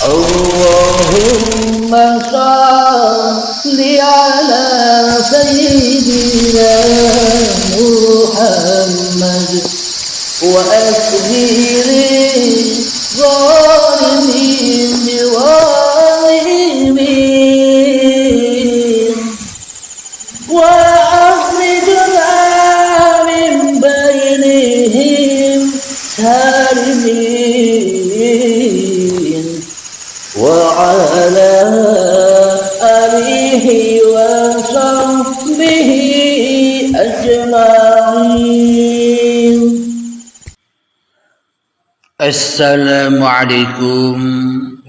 Allahumma salli ala sayyidina Muhammad wa akbiri zalimin biwalimin wa akhrijna min bainihim salimin wa ala alihi wa sahbihi ajma'in. Assalamualaikum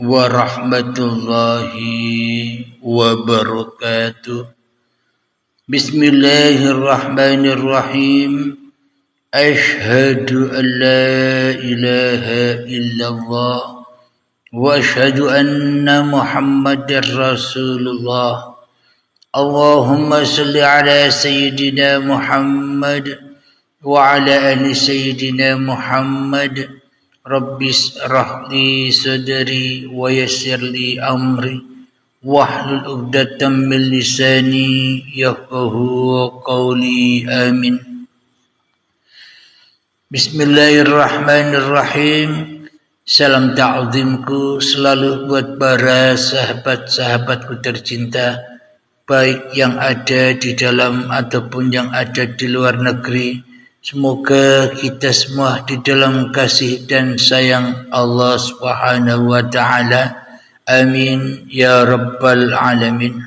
warahmatullahi wabarakatuh. Bismillahirrahmanirrahim. Ashhadu an la ilaha illallah wa ashhadu anna Muhammadar Rasulullah. Allahumma salli ala sayyidina Muhammad wa ala ali sayyidina Muhammad. Rabbis rahli sadri wa yassir li amri wahlul 'uqdatam min lisani yafqahu qawli. Amin. Bismillahirrahmanirrahim. Salam ta'zimku selalu buat para sahabat-sahabatku tercinta, baik yang ada di dalam ataupun yang ada di luar negeri. Semoga kita semua di dalam kasih dan sayang Allah Subhanahu wa taala. Amin ya rabbal alamin.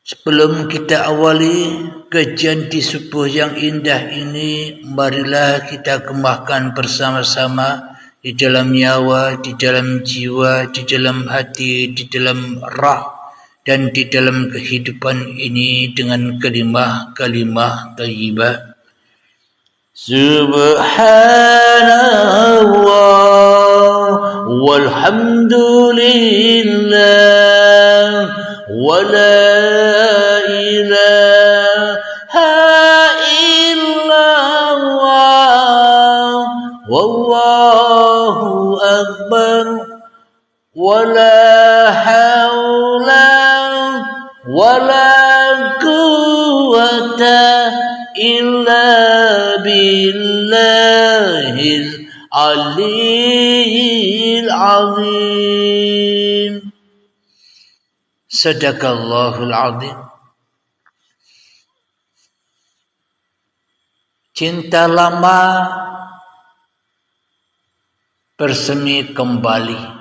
Sebelum kita awali kajian di subuh yang indah ini, marilah kita kembangkan bersama-sama di dalam nyawa, di dalam jiwa, di dalam hati, di dalam rah, dan di dalam kehidupan ini dengan kalimah thayyibah. Subhanallah walhamdulillah wa la ilaha illallah wallahu akbar wa la haula wala quwwata illa billahil aliyyil azim. Sadaqallahul azim. Cinta lama bersemi kembali.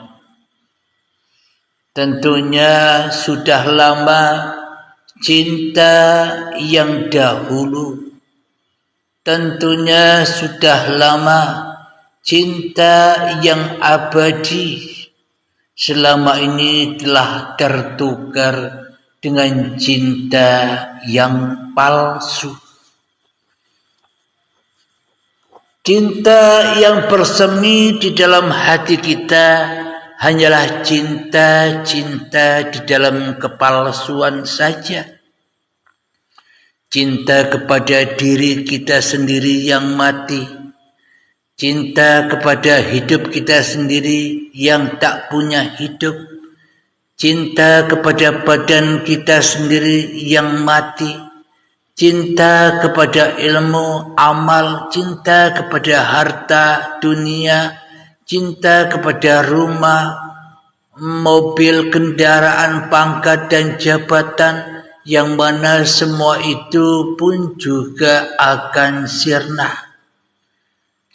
Tentunya sudah lama cinta yang dahulu. Tentunya sudah lama cinta yang abadi selama ini telah tertukar dengan cinta yang palsu. Cinta yang bersemi di dalam hati kita hanyalah cinta-cinta di dalam kepalsuan saja. Cinta kepada diri kita sendiri yang mati. Cinta kepada hidup kita sendiri yang tak punya hidup. Cinta kepada badan kita sendiri yang mati. Cinta kepada ilmu, amal, cinta kepada harta, dunia, cinta kepada rumah, mobil, kendaraan, pangkat, dan jabatan, yang mana semua itu pun juga akan sirna.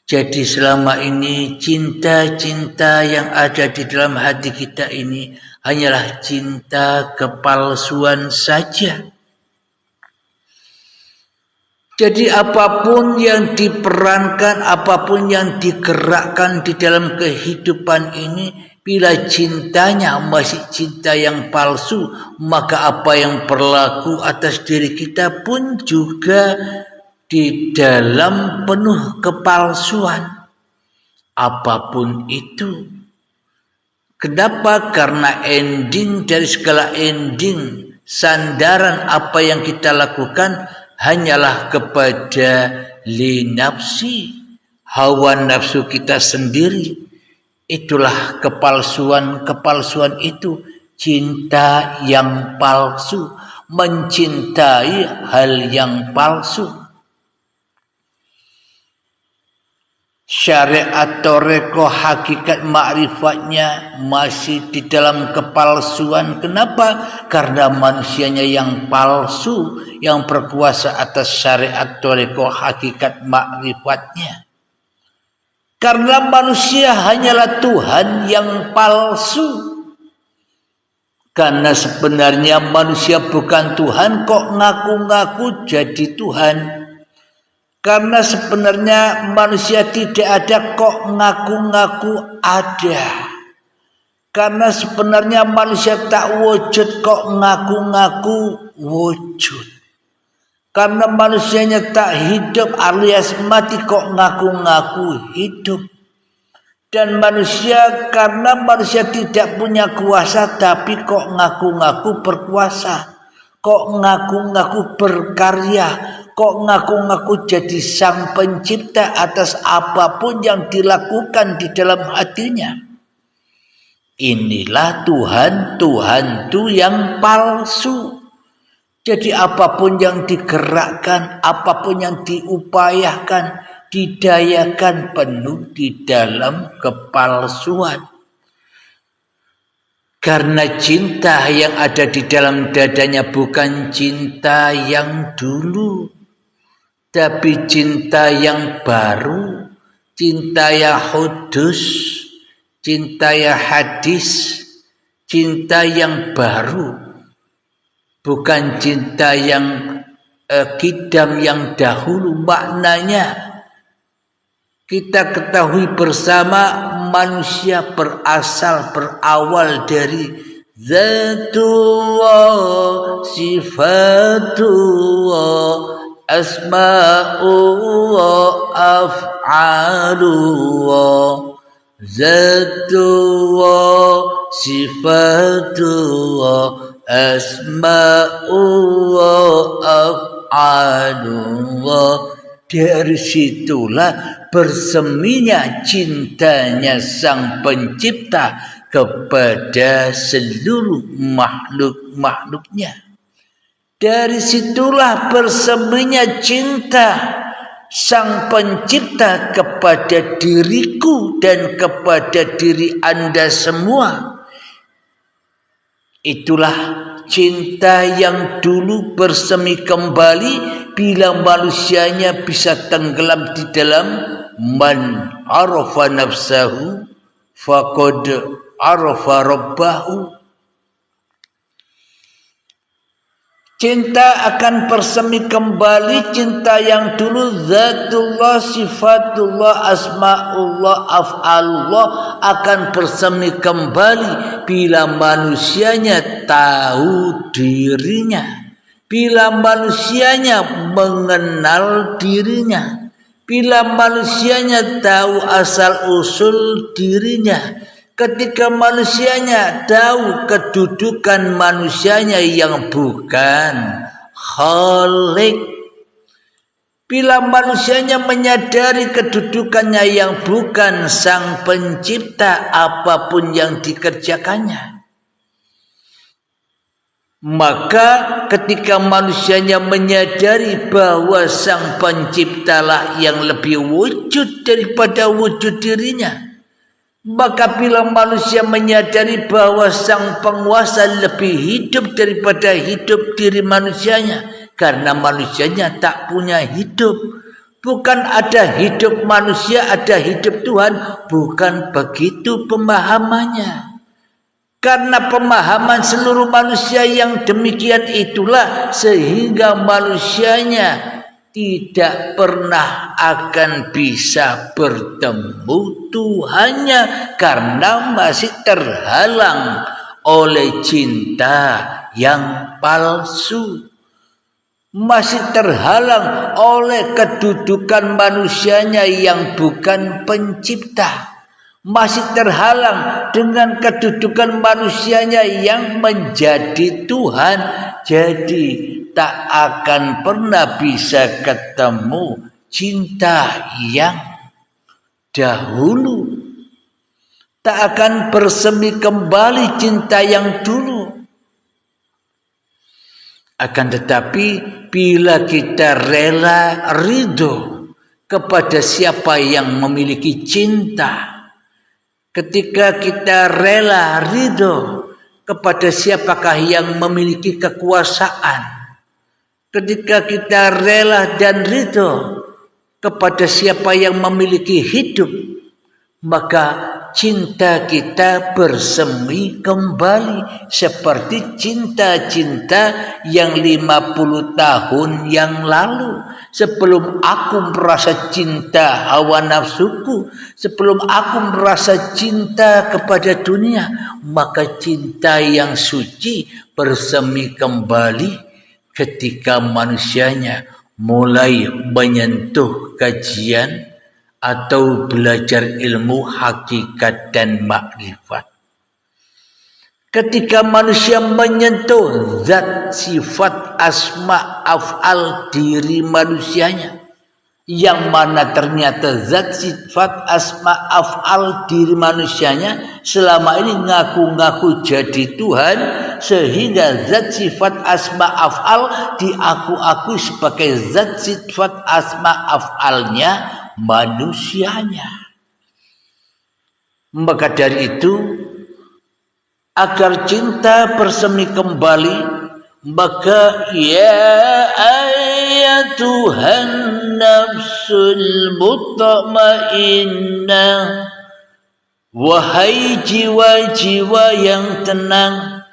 Jadi selama ini cinta-cinta yang ada di dalam hati kita ini hanyalah cinta kepalsuan saja. Jadi apapun yang diperankan, apapun yang digerakkan di dalam kehidupan ini, bila cintanya masih cinta yang palsu, maka apa yang berlaku atas diri kita pun juga di dalam penuh kepalsuan. Apapun itu. Kenapa? Karena ending dari segala ending, sandaran apa yang kita lakukan hanyalah kepada li nafsi, hawa nafsu kita sendiri. Itulah kepalsuan. Kepalsuan itu cinta yang palsu, mencintai hal yang palsu. Syariat toreko hakikat ma'rifatnya masih di dalam kepalsuan. Kenapa? Karena manusianya yang palsu, yang berkuasa atas syariat toreko hakikat ma'rifatnya. Karena manusia hanyalah Tuhan yang palsu. Karena sebenarnya manusia bukan Tuhan, kok ngaku-ngaku jadi Tuhan. Karena sebenarnya manusia tidak ada, kok ngaku-ngaku ada. Karena sebenarnya manusia tak wujud, kok ngaku-ngaku wujud. Karena manusianya tak hidup alias mati, kok ngaku-ngaku hidup. Dan manusia, karena manusia tidak punya kuasa, tapi kok ngaku-ngaku berkuasa. Kok ngaku-ngaku berkarya, kok ngaku-ngaku jadi sang pencipta atas apapun yang dilakukan di dalam hatinya. Inilah Tuhan itu yang palsu. Jadi apapun yang digerakkan, apapun yang diupayakan, didayakan penuh di dalam kepalsuan. Karena cinta yang ada di dalam dadanya bukan cinta yang dulu, tapi cinta yang baru, cinta yang hudus, cinta yang hadis, cinta yang baru. Bukan cinta yang kidam yang dahulu. Maknanya kita ketahui bersama, manusia berawal dari zatullah, sifatullah, asma'ullah, af'alullah. Zatullah, sifatullah, asma'ullah, af'alullah. Dari situlah berseminya cintanya sang pencipta kepada seluruh makhluk-makhluknya. Dari situlah berseminya cinta sang pencipta kepada diriku dan kepada diri Anda semua. Itulah cinta yang dulu bersemi kembali bila manusianya bisa tenggelam di dalam man arafa nafsahu faqad arafa rabbahu. Cinta akan bersemi kembali, cinta yang dulu zatullah, sifatullah, asma'ullah, af'alullah akan bersemi kembali bila manusianya tahu dirinya, bila manusianya mengenal dirinya, bila manusianya tahu asal usul dirinya. Ketika manusianya tahu kedudukan manusianya yang bukan Khalik, bila manusianya menyadari kedudukannya yang bukan sang pencipta apapun yang dikerjakannya, maka ketika manusianya menyadari bahwa sang penciptalah yang lebih wujud daripada wujud dirinya, maka bila manusia menyadari bahwa sang penguasa lebih hidup daripada hidup diri manusianya, karena manusianya tak punya hidup. Bukan ada hidup manusia, ada hidup Tuhan. Bukan begitu pemahamannya. Karena pemahaman seluruh manusia yang demikian itulah sehingga manusianya tidak pernah akan bisa bertemu Tuhannya karena masih terhalang oleh cinta yang palsu, masih terhalang oleh kedudukan manusianya yang bukan pencipta, masih terhalang dengan kedudukan manusianya yang menjadi Tuhan. Jadi tak akan pernah bisa ketemu cinta yang dahulu. tak akan bersemi kembali cinta yang dulu. Akan tetapi bila kita rela ridho kepada siapa yang memiliki cinta, ketika kita rela ridho kepada siapakah yang memiliki kekuasaan, ketika kita rela dan ridho kepada siapa yang memiliki hidup, maka cinta kita bersemi kembali seperti cinta-cinta yang 50 tahun yang lalu. Sebelum aku merasa cinta hawa nafsuku, sebelum aku merasa cinta kepada dunia, maka cinta yang suci bersemi kembali ketika manusianya mulai menyentuh kajian atau belajar ilmu hakikat dan makrifat. Ketika manusia menyentuh zat sifat asma af'al diri manusianya, yang mana ternyata zat sifat asma af'al diri manusianya selama ini ngaku-ngaku jadi Tuhan, sehingga zat sifat asma af'al diaku-aku sebagai zat sifat asma af'alnya manusianya. Maka dari itu, agar cinta bersemi kembali, maka ya ayatuhan nafsul mutmainnah, wahai jiwa-jiwa yang tenang.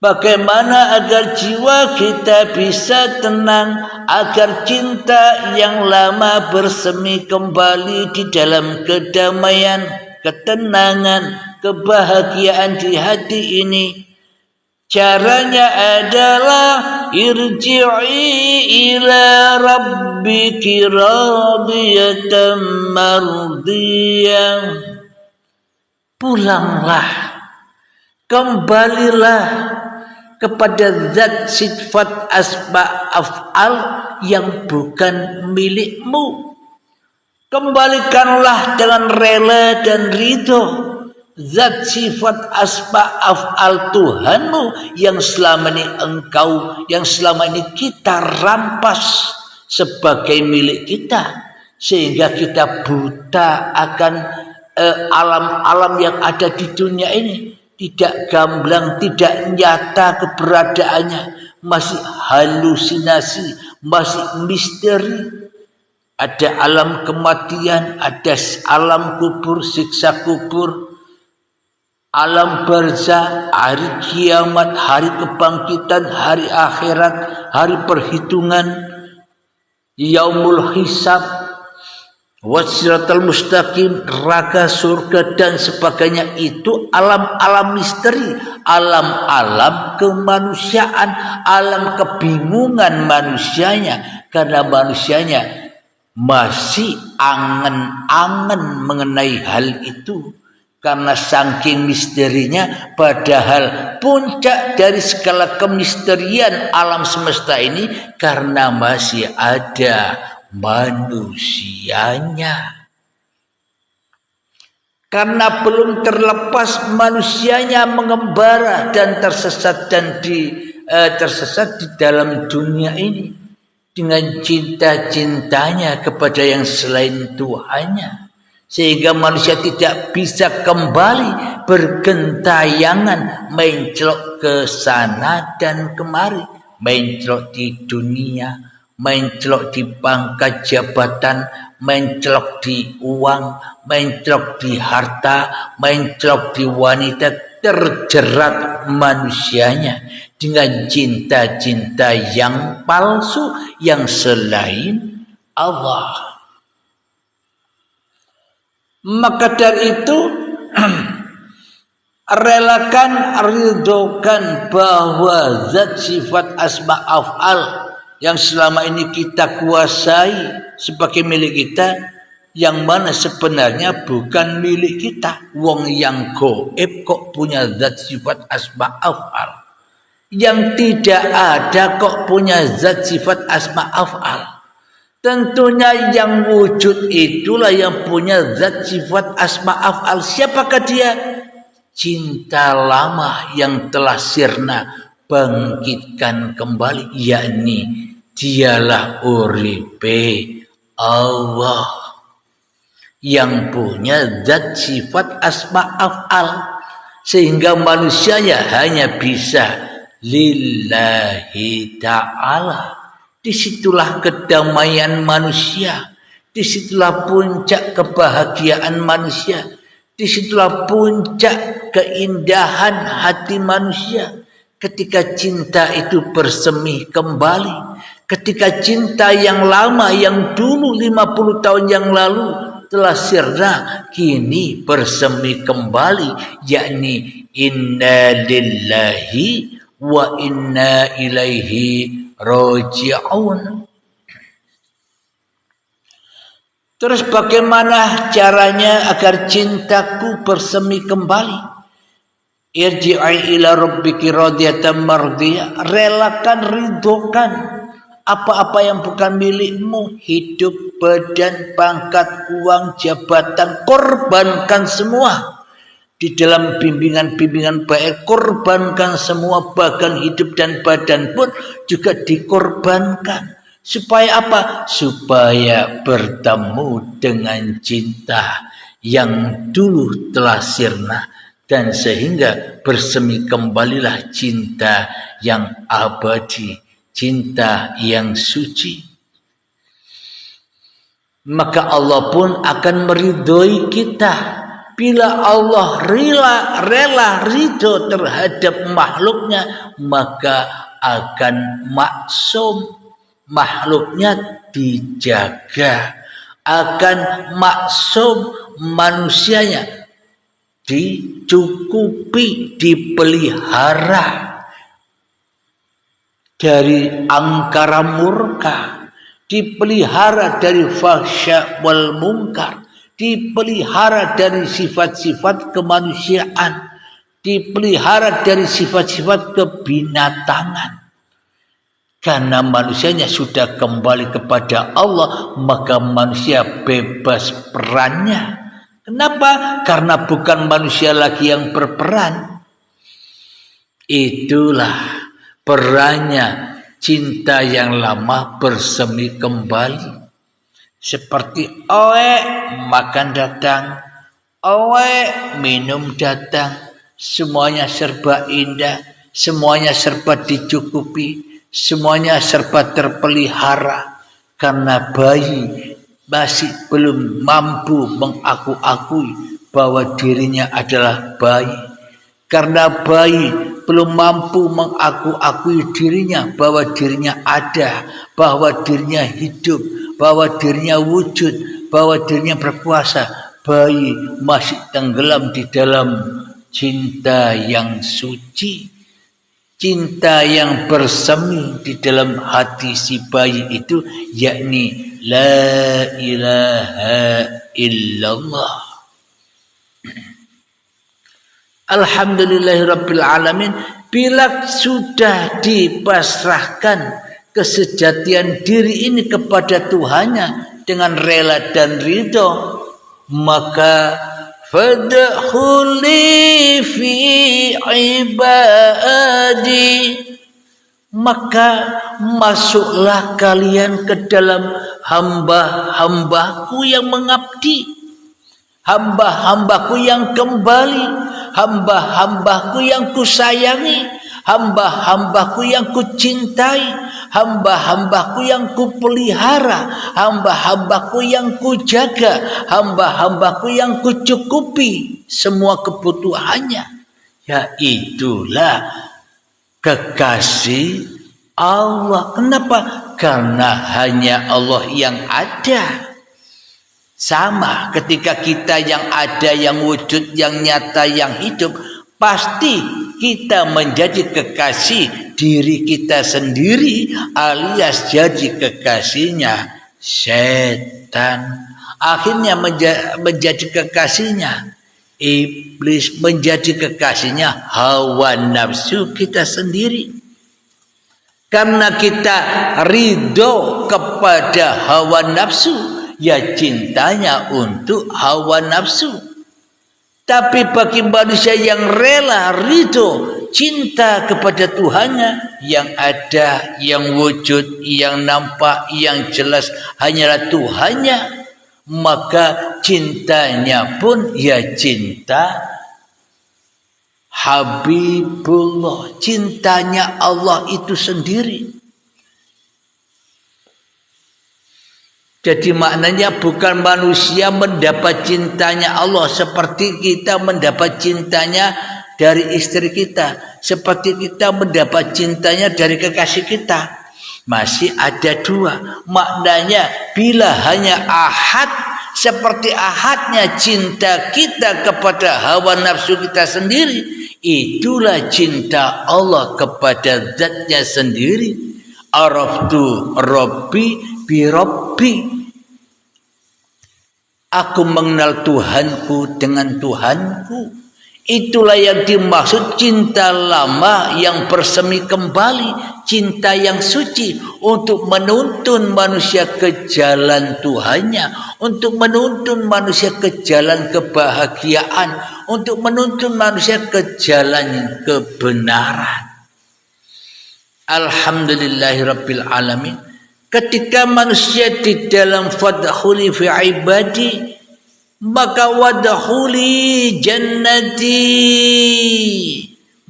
Bagaimana agar jiwa kita bisa tenang, agar cinta yang lama bersemi kembali di dalam kedamaian, ketenangan, kebahagiaan di hati ini? Caranya adalah irji'i ila rabbiki radiyatan mardiyah. Pulanglah, kembalilah kepada zat sifat asma af'al yang bukan milikmu. Kembalikanlah dengan rela dan ridho zat sifat asma af'al Tuhanmu yang selama ini yang selama ini kita rampas sebagai milik kita, sehingga kita buta akan alam-alam yang ada di dunia ini. Tidak gamblang, tidak nyata keberadaannya, masih halusinasi, masih misteri. Ada alam kematian, ada alam kubur, siksa kubur, alam barzah, hari kiamat, hari kebangkitan, hari akhirat, hari perhitungan, yaumul hisab, wasiratul mustaqim, neraka, surga dan sebagainya. Itu alam-alam misteri, alam-alam kemanusiaan, alam kebingungan manusianya, karena manusianya masih angen-angen mengenai hal itu karena saking misterinya. Padahal puncak dari segala kemisterian alam semesta ini karena masih ada manusianya, karena belum terlepas manusianya mengembara dan tersesat tersesat di dalam dunia ini dengan cinta-cintanya kepada yang selain Tuhannya, sehingga manusia tidak bisa kembali bergentayangan mencelok ke sana dan kemari, mencelok di dunia, mencelok di pangkat jabatan, mencelok di uang, mencelok di harta, mencelok di wanita. Terjerat manusianya dengan cinta-cinta yang palsu yang selain Allah. Maka dari itu relakan, ridhokan bahwa zat sifat asma af'al yang selama ini kita kuasai sebagai milik kita, yang mana sebenarnya bukan milik kita. Wong yang gaib kok punya zat sifat asma af'al, yang tidak ada kok punya zat sifat asma af'al. Tentunya yang wujud itulah yang punya zat sifat asma af'al. Siapakah dia? Cinta lama yang telah sirna bangkitkan kembali, yakni dialah uripe Allah yang punya zat sifat asma af'al, sehingga manusianya hanya bisa lillahi ta'ala. Disitulah kedamaian manusia, disitulah puncak kebahagiaan manusia, disitulah puncak keindahan hati manusia. Ketika cinta itu bersemi kembali, ketika cinta yang lama yang dulu 50 tahun yang lalu telah sirna kini bersemi kembali, yakni inna lillahi wa inna ilaihi raji'un. Terus bagaimana caranya agar cintaku bersemi kembali? Irji'i ila rabbiki radiyatan mardiyah. Relakan, ridhokan apa-apa yang bukan milikmu, hidup, badan, pangkat, uang, jabatan, korbankan semua. Di dalam bimbingan-bimbingan baik, korbankan semua, bahkan hidup dan badan pun juga dikorbankan. Supaya apa? Supaya bertemu dengan cinta yang dulu telah sirna, dan sehingga bersemi kembalilah cinta yang abadi, cinta yang suci. Maka Allah pun akan meridhoi kita. Bila Allah rela ridho terhadap makhluknya, maka akan maksum, makhluknya dijaga, akan maksum, manusianya dicukupi, dipelihara dari angkara murka, dipelihara dari fahsya wal munkar, dipelihara dari sifat-sifat kemanusiaan, dipelihara dari sifat-sifat kebinatangan. Karena manusianya sudah kembali kepada Allah, maka manusia bebas perannya. Kenapa? Karena bukan manusia lagi yang berperan. Itulah perannya cinta yang lama bersemi kembali. Seperti oe makan datang, oe minum datang, semuanya serba indah, semuanya serba dicukupi, semuanya serba terpelihara. Karena bayi masih belum mampu mengaku-akui bahwa dirinya adalah bayi. Karena bayi belum mampu mengaku-akui dirinya bahwa dirinya ada, bahwa dirinya hidup, bahwa dirinya wujud, bahwa dirinya berkuasa. Bayi masih tenggelam di dalam cinta yang suci, cinta yang bersemi di dalam hati si bayi itu, yakni la ilaha illallah. Alhamdulillahirabbil alamin. Bila sudah dipasrahkan kesejatian diri ini kepada Tuhannya dengan rela dan ridho, maka fadkhuli fi ibadi, maka masuklah kalian ke dalam hamba-hambaku yang mengabdi, hamba-hambaku yang kembali, hamba-hambaku yang kusayangi, hamba-hambaku yang kucintai, hamba-hambaku yang kupelihara, hamba-hambaku yang kujaga, hamba-hambaku yang kucukupi semua kebutuhannya. Ya itulah kekasih Allah. Kenapa? Karena hanya Allah yang ada. Sama ketika kita yang ada, yang wujud, yang nyata, yang hidup, pasti kita menjadi kekasih diri kita sendiri, alias jadi kekasihnya setan. Akhirnya menjadi kekasihnya iblis, menjadi kekasihnya hawa nafsu kita sendiri. Karena kita ridho kepada hawa nafsu, ya cintanya untuk hawa nafsu. Tapi bagi manusia yang rela ridho cinta kepada Tuhannya yang ada, yang wujud, yang nampak, yang jelas hanyalah Tuhannya, maka cintanya pun ya cinta Habibullah, cintanya Allah itu sendiri. Jadi maknanya bukan manusia mendapat cintanya Allah seperti kita mendapat cintanya dari istri kita, seperti kita mendapat cintanya dari kekasih kita. Masih ada dua. Maknanya bila hanya ahad, seperti ahadnya cinta kita kepada hawa nafsu kita sendiri, itulah cinta Allah kepada zatnya sendiri. Araftu Rabbi bi Rabbi. Aku mengenal Tuhanku dengan Tuhanku. Itulah yang dimaksud cinta lama yang bersemi kembali, cinta yang suci untuk menuntun manusia ke jalan Tuhannya, untuk menuntun manusia ke jalan kebahagiaan, untuk menuntun manusia ke jalan kebenaran. Alhamdulillahirabbil alamin. Ketika manusia di dalam fadkhuli fi ibadi, maka wadkhuli jannati,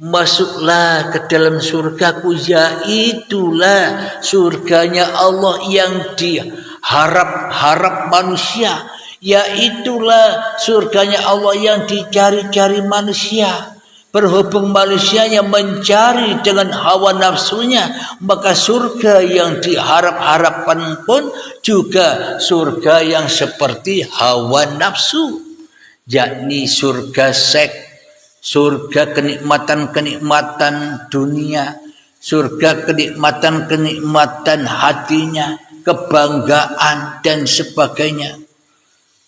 masuklah ke dalam surgaku, yaitulah surganya Allah yang diharap-harap manusia, yaitulah surganya Allah yang dicari-cari manusia. Berhubung manusianya mencari dengan hawa nafsunya, maka surga yang diharap-harapkan pun juga surga yang seperti hawa nafsu, yakni surga seks, surga kenikmatan-kenikmatan dunia, surga kenikmatan-kenikmatan hatinya, kebanggaan dan sebagainya.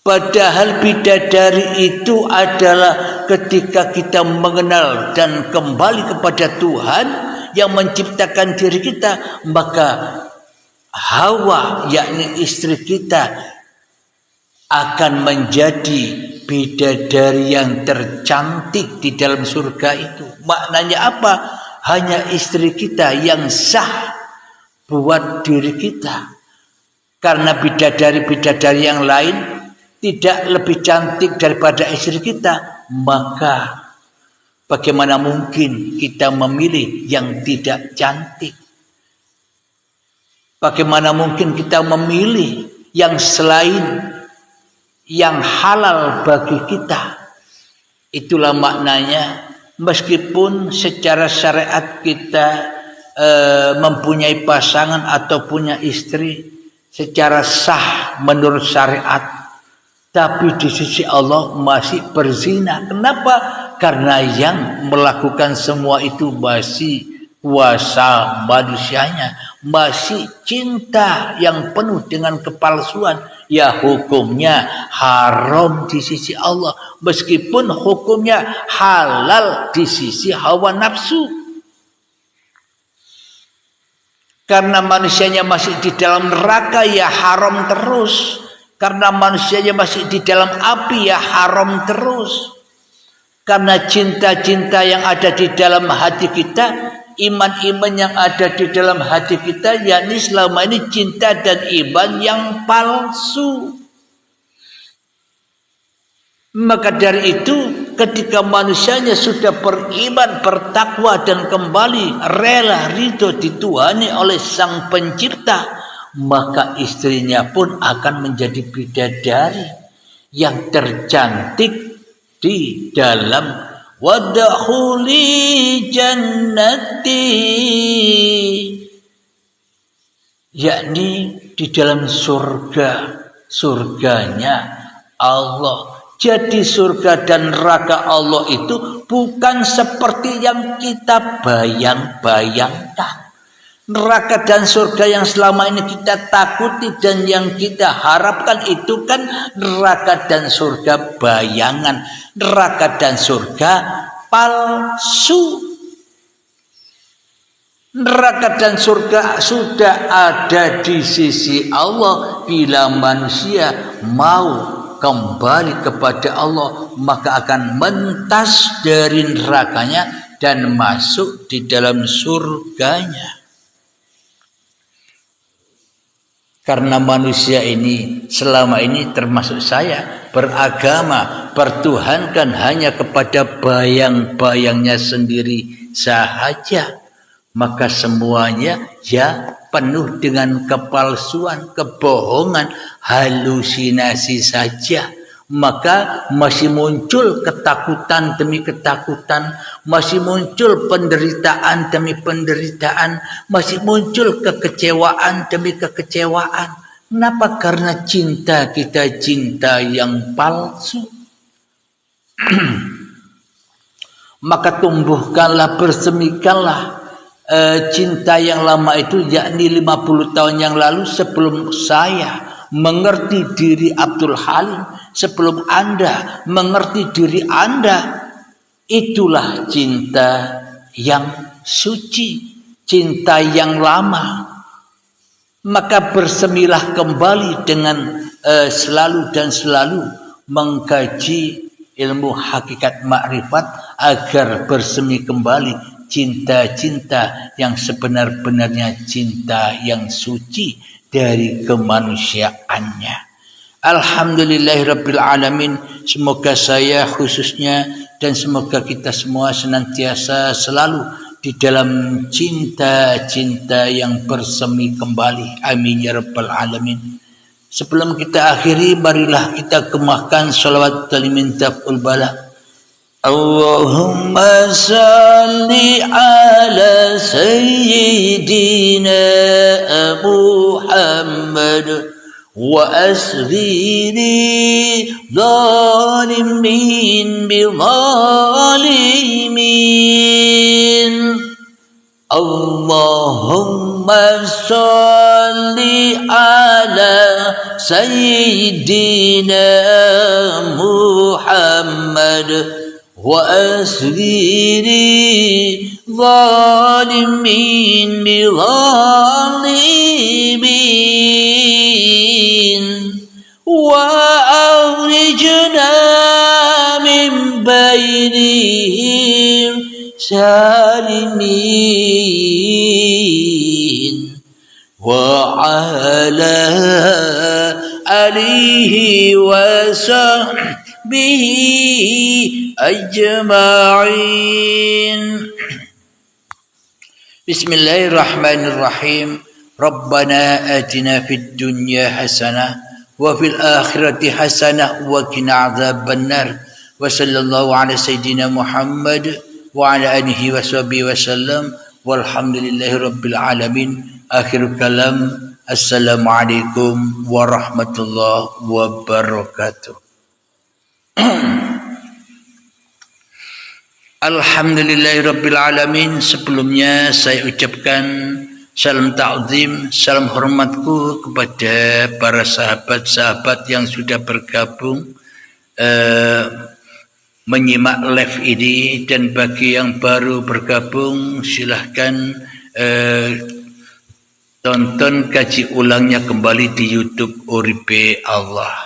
Padahal bidadari itu adalah ketika kita mengenal dan kembali kepada Tuhan yang menciptakan diri kita, maka Hawa yakni istri kita akan menjadi bidadari yang tercantik di dalam surga itu. Maknanya apa? Hanya istri kita yang sah buat diri kita. Karena bidadari-bidadari yang lain tidak lebih cantik daripada istri kita, maka bagaimana mungkin kita memilih yang tidak cantik? Bagaimana mungkin kita memilih yang selain yang halal bagi kita? Itulah maknanya, meskipun secara syariat kita mempunyai pasangan atau punya istri secara sah menurut syariat, tapi di sisi Allah masih berzina. Kenapa? Karena yang melakukan semua itu masih kuasa manusianya, masih cinta yang penuh dengan kepalsuan. Ya hukumnya haram di sisi Allah, meskipun hukumnya halal di sisi hawa nafsu. Karena manusianya masih di dalam neraka, ya haram terus. Karena manusianya masih di dalam api, ya haram terus. Karena cinta-cinta yang ada di dalam hati kita, iman-iman yang ada di dalam hati kita, yakni selama ini cinta dan iman yang palsu. Maka dari itu, ketika manusianya sudah beriman, bertakwa dan kembali rela ridho dituhani oleh Sang Pencipta, maka istrinya pun akan menjadi bidadari yang tercantik di dalam wadkhuli jannati, yakni di dalam surganya Allah. Jadi surga dan neraka Allah itu bukan seperti yang kita bayang-bayangkan. Neraka dan surga yang selama ini kita takuti dan yang kita harapkan itu kan neraka dan surga bayangan, neraka dan surga palsu. Neraka dan surga sudah ada di sisi Allah. Bila manusia mau kembali kepada Allah, maka akan mentas dari nerakanya dan masuk di dalam surganya. Karena manusia ini selama ini termasuk saya beragama, pertuhankan hanya kepada bayang-bayangnya sendiri sahaja, maka semuanya ya penuh dengan kepalsuan, kebohongan, halusinasi saja. Maka masih muncul ketakutan demi ketakutan, masih muncul penderitaan demi penderitaan, masih muncul kekecewaan demi kekecewaan. Kenapa? Karena cinta kita cinta yang palsu. Maka tumbuhkanlah, bersemikanlah cinta yang lama itu, yakni 50 tahun yang lalu sebelum saya mengerti diri Abdul Halim, sebelum Anda mengerti diri Anda. Itulah cinta yang suci, cinta yang lama. Maka bersemilah kembali dengan selalu dan selalu mengkaji ilmu hakikat makrifat agar bersemi kembali cinta-cinta yang sebenar-benarnya, cinta yang suci dari kemanusiaannya. Alhamdulillahirabbil alamin. Semoga saya khususnya dan semoga kita semua senantiasa selalu di dalam cinta-cinta yang bersemi kembali. Amin ya rabbal alamin. Sebelum kita akhiri, marilah kita kemahkan salawat talimin taf'ul bala. Allahumma salli ala sayyidina Muhammad wa asghiri zalimin bi zalimin. Allahumma salli ala sayyidina Muhammad wa asghiri zalimin bi zalimin wa akhrijna min bainihim salimin wa ala alihi wa sahbihi ajma'in. Bismillahirrahmanirrahim. Rabbana atina fid dunya hasanah wa fil akhirati hasanah wa qina adzabannar. Wa sallallahu ala sayyidina Muhammad wa ala alihi wa sahbihi wasallam walhamdulillahi rabbil alamin. Akhir kalam. Assalamualaikum warahmatullahi wabarakatuh. Alhamdulillahirabbil alamin. Sebelumnya saya ucapkan salam ta'zim, salam hormatku kepada para sahabat-sahabat yang sudah bergabung menyimak live ini, dan bagi yang baru bergabung silahkan tonton kaji ulangnya kembali di YouTube Uripe Allah.